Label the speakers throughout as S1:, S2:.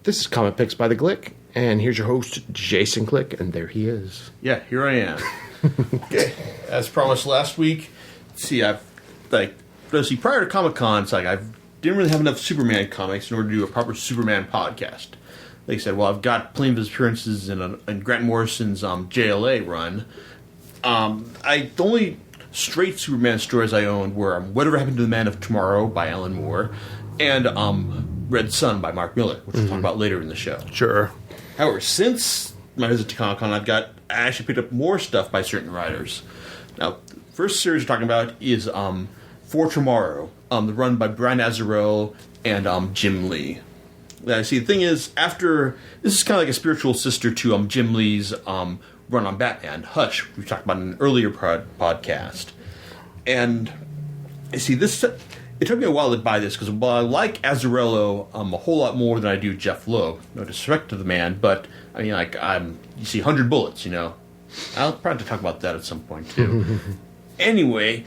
S1: This is Comic Picks by the Glick, and here's your host, Jason Glick, and there he is.
S2: Yeah, here I am. Okay, as promised last week, prior to Comic-Con, it's like I didn't really have enough Superman comics in order to do a proper Superman podcast. They said, well, I've got plenty of his appearances in Grant Morrison's JLA run. The only straight Superman stories I owned were Whatever Happened to the Man of Tomorrow by Alan Moore and Red Sun by Mark Miller, which we'll talk about later in the show.
S1: Sure.
S2: However, since my visit to Comic-Con, I actually picked up more stuff by certain writers. Now, the first series we're talking about is For Tomorrow, the run by Brian Azzarello and Jim Lee. See, the thing is, this is kind of like a spiritual sister to Jim Lee's run on Batman, Hush, we talked about in an earlier podcast. And, you see, it took me a while to buy this, because while I like Azzarello a whole lot more than I do Jeff Loeb, no disrespect to the man, but, I mean, you see 100 Bullets, you know. I'll probably talk about that at some point, too. Anyway,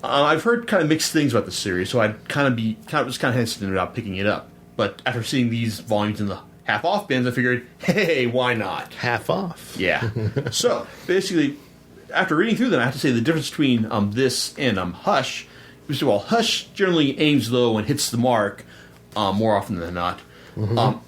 S2: I've heard kind of mixed things about the series, so I'd was hesitant about picking it up. But after seeing these volumes in the half-off bins, I figured, hey, why not?
S1: Half off.
S2: Yeah. So, basically, after reading through them, I have to say the difference between this and Hush. First of all, Hush generally aims low and hits the mark more often than not. Mm-hmm.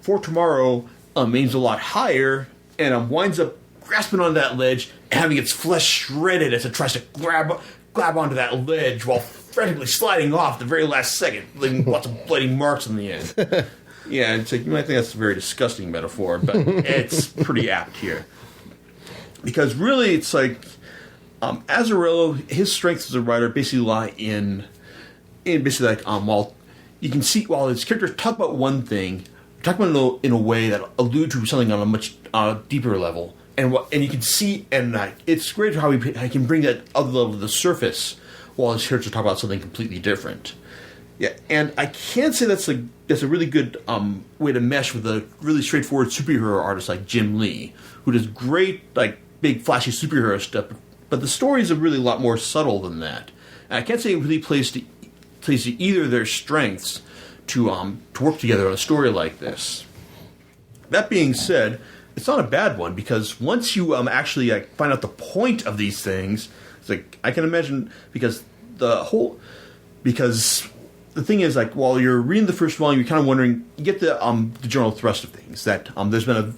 S2: For Tomorrow aims a lot higher and winds up grasping onto that ledge and having its flesh shredded as it tries to grab onto that ledge while frantically sliding off the very last second, leaving lots of bloody marks on the end. Yeah, it's like, you might think that's a very disgusting metaphor, but it's pretty apt here. Because really, it's like, Azzarello, his strengths as a writer basically lie in basically like, while you can see, while his characters talk about one thing, talk about it in a way that allude to something on a much deeper level. And you can see, and it's great how he can bring that other level to the surface while his characters talk about something completely different. Yeah, and I can't say that's a really good way to mesh with a really straightforward superhero artist like Jim Lee, who does great, like, big, flashy superhero stuff, but the stories are really a lot more subtle than that. And I can't say it really plays to either of their strengths to work together on a story like this. That being said, it's not a bad one, because once you actually find out the point of these things, it's like, I can imagine, because the thing is, like, while you're reading the first volume, you're kind of wondering, you get the general thrust of things, that there's been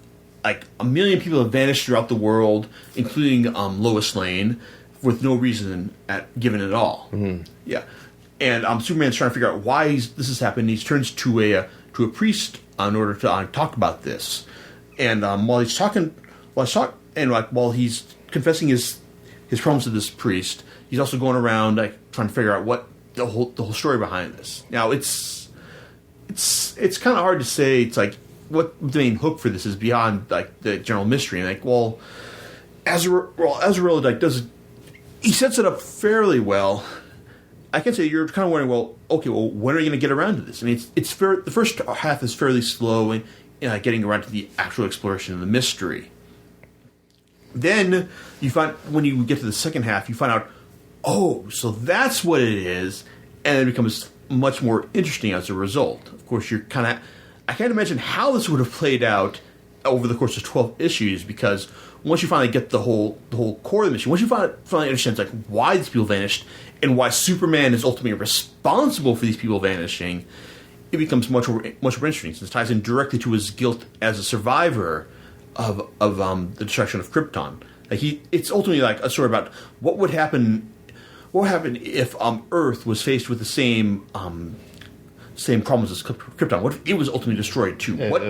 S2: a million people have vanished throughout the world, including Lois Lane, with no reason given at all. Mm-hmm. Yeah, and Superman's trying to figure out why this has happened. He turns to a priest in order to talk about this. And while he's confessing his problems to this priest, he's also going around trying to figure out what the whole story behind this. Now it's kind of hard to say. It's like, what the main hook for this is beyond the general mystery. And Azzarello he sets it up fairly well. I can say you're kind of wondering, well, okay, well, when are you going to get around to this? I mean, the first half is fairly slow in getting around to the actual exploration of the mystery. Then you find, when you get to the second half, you find out, oh, so that's what it is, and it becomes much more interesting as a result. Of course, I can't imagine how this would have played out over the course of 12 issues, because once you finally get the whole core of the mission, once you finally understand why these people vanished and why Superman is ultimately responsible for these people vanishing, it becomes much more interesting, since it ties in directly to his guilt as a survivor of the destruction of Krypton. It's ultimately a story about what would happen if Earth was faced with the same problems as Krypton. What if it was ultimately destroyed too? What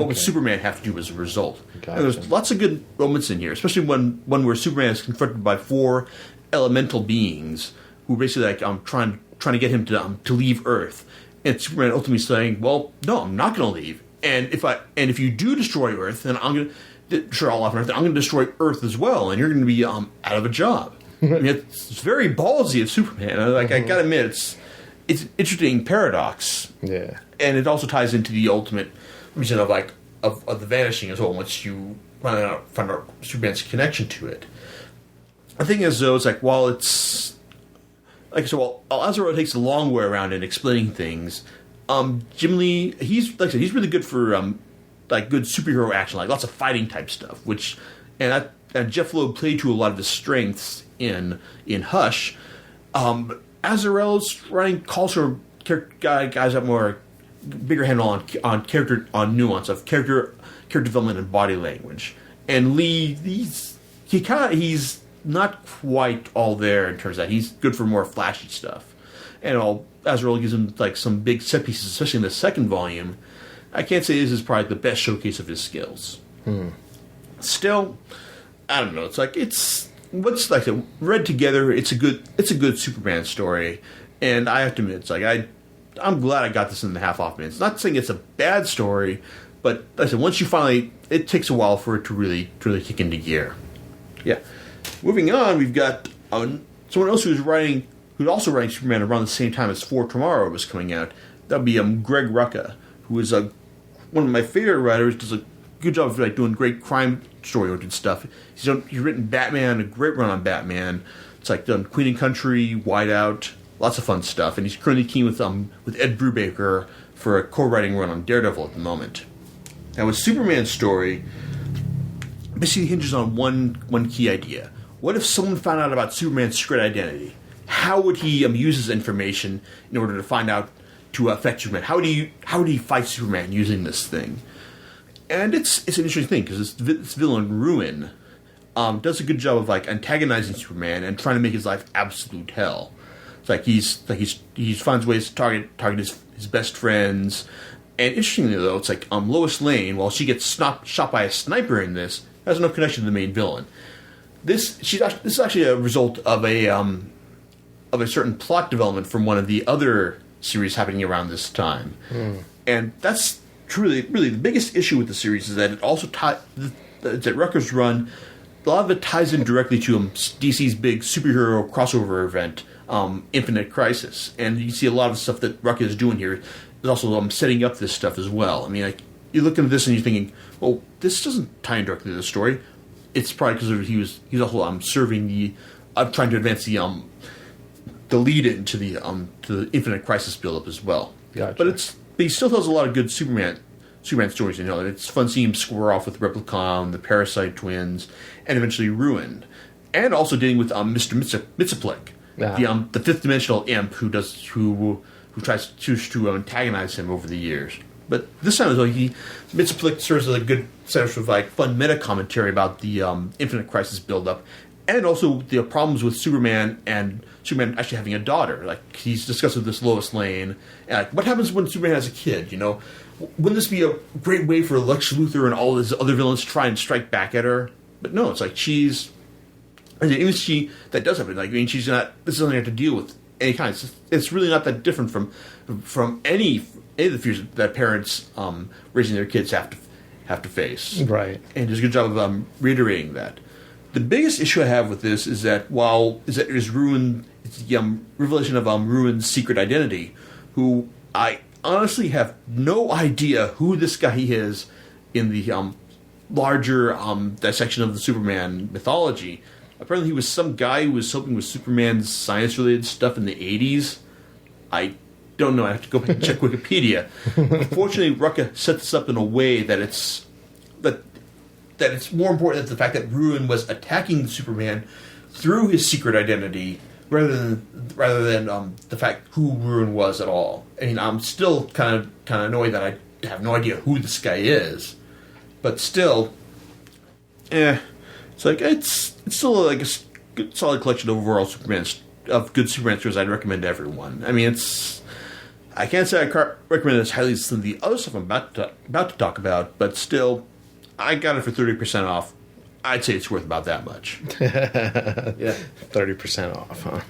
S2: would Superman have to do as a result? Gotcha. And there's lots of good moments in here, especially one where Superman is confronted by 4 elemental beings who are basically trying to get him to leave Earth. And Superman ultimately saying, "Well, no, I'm not going to leave. And if you do destroy Earth, then I'm going to destroy all of Earth. I'm going to destroy Earth as well, and you're going to be out of a job." I mean, it's very ballsy of Superman. I got to admit, it's an interesting paradox. Yeah, and it also ties into the ultimate reason of the vanishing as well. Once you find out Superman's connection to it, the thing is, though, it's while Azzarello takes a long way around in explaining things, Jim Lee, he's like I said, he's really good for like good superhero action, like lots of fighting type stuff. And Jeff Loeb played to a lot of his strengths in Hush. Azarel's running calls for guys that more bigger handle on character, on nuance of character development and body language. And Lee, he's not quite all there in terms of that. He's good for more flashy stuff. And Azrael gives him like some big set pieces, especially in the second volume. I can't say this is probably the best showcase of his skills. Still, I don't know. It's like what's like read together. It's a good Superman story, and I have to admit, it's like I'm glad I got this in the half off minutes. Not saying it's a bad story, but like I said, once you finally, it takes a while for it to really kick into gear. Yeah. Moving on, we've got someone else who's also writing Superman around the same time as For Tomorrow was coming out. That'd be Greg Rucka, who is one of my favorite writers. Does a good job of like doing great crime story-oriented stuff. He's written Batman, a great run on Batman. It's like done Queen and Country, Whiteout, lots of fun stuff. And he's currently keen with Ed Brubaker for a co-writing run on Daredevil at the moment. Now, with Superman's story, basically hinges on one key idea. What if someone found out about Superman's secret identity? How would he use his information in order to find out to affect Superman? How would he fight Superman using this thing? And it's an interesting thing because this villain Ruin does a good job of like antagonizing Superman and trying to make his life absolute hell. It's like he finds ways to target his best friends. And interestingly though, it's like Lois Lane, while she gets shot by a sniper in this, has no connection to the main villain. This is actually a result of a certain plot development from one of the other series happening around this time, and that's truly really the biggest issue with the series is that it also that Rucka's run, a lot of it ties in directly to DC's big superhero crossover event, Infinite Crisis, and you see a lot of stuff that Rucka is doing here is also setting up this stuff as well. I mean, like you look at this and you're thinking, well, this doesn't tie in directly to the story. It's probably because he's also serving trying to advance the lead into the Infinite Crisis build-up as well.
S1: Gotcha.
S2: But he still tells a lot of good Superman stories. You know, it's fun seeing him square off with Replicon, the Parasite Twins, and eventually Ruin, and also dealing with Mr. Mitsaplik, the fifth dimensional imp who tries to antagonize him over the years. But this time, Mitsaplik serves as a good set of like fun meta commentary about the Infinite Crisis build-up, and also the problems with Superman and Superman actually having a daughter. Like he's discussed with this Lois Lane. And like, what happens when Superman has a kid? You know, wouldn't this be a great way for Lex Luthor and all his other villains to try and strike back at her? But no, it's like that does happen. Like I mean, she's not. This doesn't have to deal with any kind. It's really not that different from any of the fears that parents raising their kids have to face.
S1: Right.
S2: And does a good job of reiterating that. The biggest issue I have with this is that it's the revelation of Ruin's secret identity, who I honestly have no idea who this guy is in the larger dissection of the Superman mythology. Apparently he was some guy who was helping with Superman's science-related stuff in the 80s. I don't know. I have to go back and check Wikipedia. Unfortunately, Rucka set this up in a way that it's more important than the fact that Ruin was attacking Superman through his secret identity rather than the fact who Ruin was at all. I mean, I'm still kind of annoyed that I have no idea who this guy is, but still, it's like it's still like a good, solid collection of overall good Superman stories I'd recommend to everyone. I mean, I can't say I recommend it as highly as some of the other stuff I'm about to talk about, but still, I got it for 30% off. I'd say it's worth about that much.
S1: Yeah, 30% off, huh?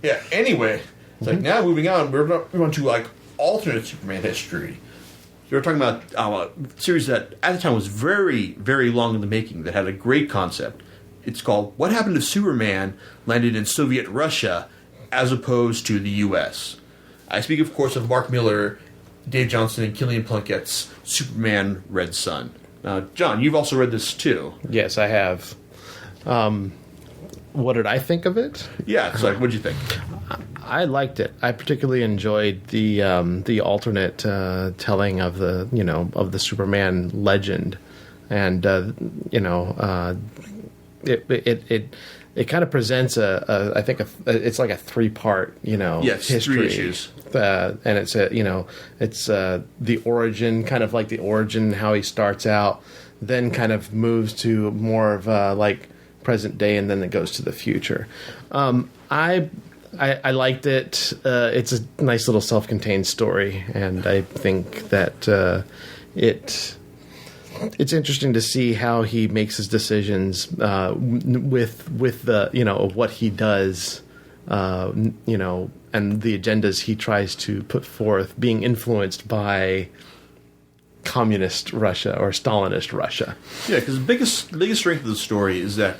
S2: Yeah. Anyway, it's like now moving on, we're on to like alternate Superman history. We're talking about a series that at the time was very, very long in the making. That had a great concept. It's called "What Happened to Superman Landed in Soviet Russia, as opposed to the U.S." I speak, of course, of Mark Miller, Dave Johnson, and Killian Plunkett's Superman Red Sun. Now, John, you've also read this too.
S1: Yes, I have. what did I think of it?
S2: Yeah, it's like, what'd you think?
S1: I liked it. I particularly enjoyed the alternate telling of the Superman legend, and it kind of presents it's like a 3-part
S2: Yes,
S1: history.
S2: 3 issues.
S1: And it's the origin, kind of like the origin, how he starts out, then kind of moves to more of like present day, and then it goes to the future. I liked it. It's a nice little self-contained story, and I think that it's interesting to see how he makes his decisions with the what he does, and the agendas he tries to put forth, being influenced by communist Russia or Stalinist Russia.
S2: Yeah, because the biggest strength of the story is that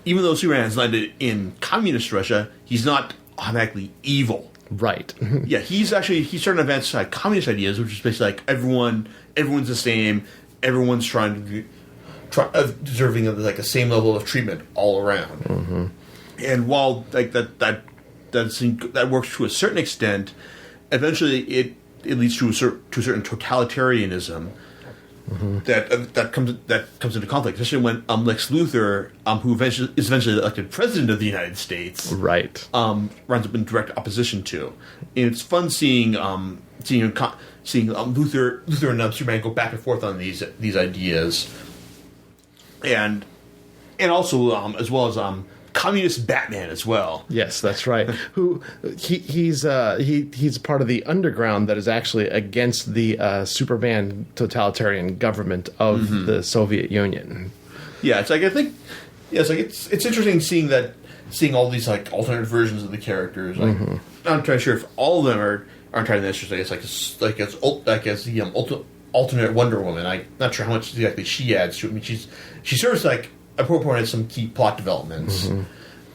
S2: even though Superman has landed in communist Russia, he's not automatically evil.
S1: Right.
S2: Yeah, he's starting to advance communist ideas, which is basically like everyone's the same. Everyone's deserving of like the same level of treatment all around.
S1: Mm-hmm.
S2: And while like that works to a certain extent, eventually it leads to a certain totalitarianism. Mm-hmm. that comes into conflict, especially when Lex Luthor, who is eventually elected president of the United States,
S1: right,
S2: runs up in direct opposition to. And it's fun seeing Luthor and Superman go back and forth on these ideas, and also as well as communist Batman as well.
S1: Yes, that's right. Who he's part of the underground that is actually against the Superman totalitarian government of
S2: mm-hmm.
S1: the Soviet Union.
S2: Yeah, it's like it's interesting seeing all these like alternate versions of the characters. Like, mm-hmm. I'm not entirely sure if all of them are entirely interesting. It's like the alternate Wonder Woman. I'm not sure how much exactly she adds to it. I mean, she serves like a point at some key plot developments, mm-hmm.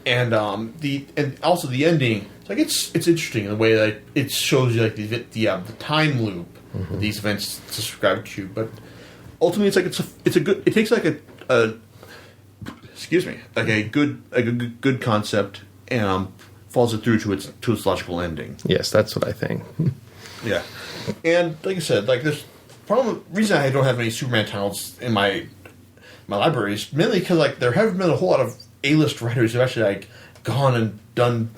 S2: and also the ending. It's like it's interesting in the way that it shows you like the time loop mm-hmm. that these events describe to you. But ultimately, it takes like a good concept and follows it through to its logical ending.
S1: Yes, that's what I think.
S2: Yeah, and like I said, like this reason I don't have any Superman titles in my library is mainly because like there haven't been a whole lot of A-list writers who actually like gone and done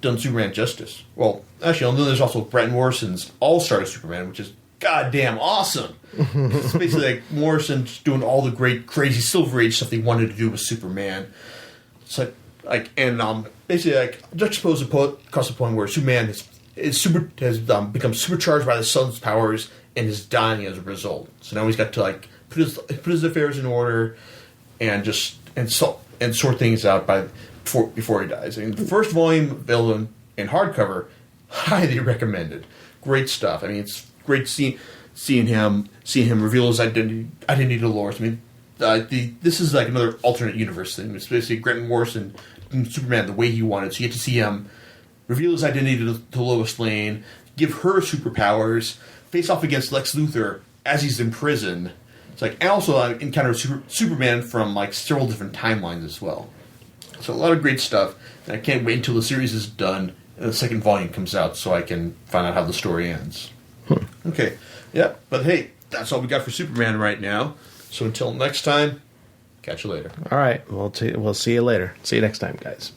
S2: Superman justice. Well, actually, there's also Grant Morrison's All-Star Superman, which is goddamn awesome. It's basically like Morrison just doing all the great, crazy Silver Age stuff he wanted to do with Superman. It's basically like juxtaposed across the point where Superman has become supercharged by the sun's powers and is dying as a result. So now he's got to like put his affairs in order and sort things out before he dies. And the first volume available in hardcover, highly recommended. Great stuff. I mean, it's great seeing him reveal his identity to Lois. I mean, this is like another alternate universe thing. It's basically Grant Morrison and Superman the way he wanted. So you get to see him reveal his identity to Lois Lane, give her superpowers, face off against Lex Luthor as he's in prison. It's like, and also encounter Superman from like several different timelines as well. So a lot of great stuff. And I can't wait until the series is done and the second volume comes out so I can find out how the story ends. Okay, yeah, but hey, that's all we got for Superman right now. So until next time, catch you later.
S1: All right, we'll see you later. See you next time, guys.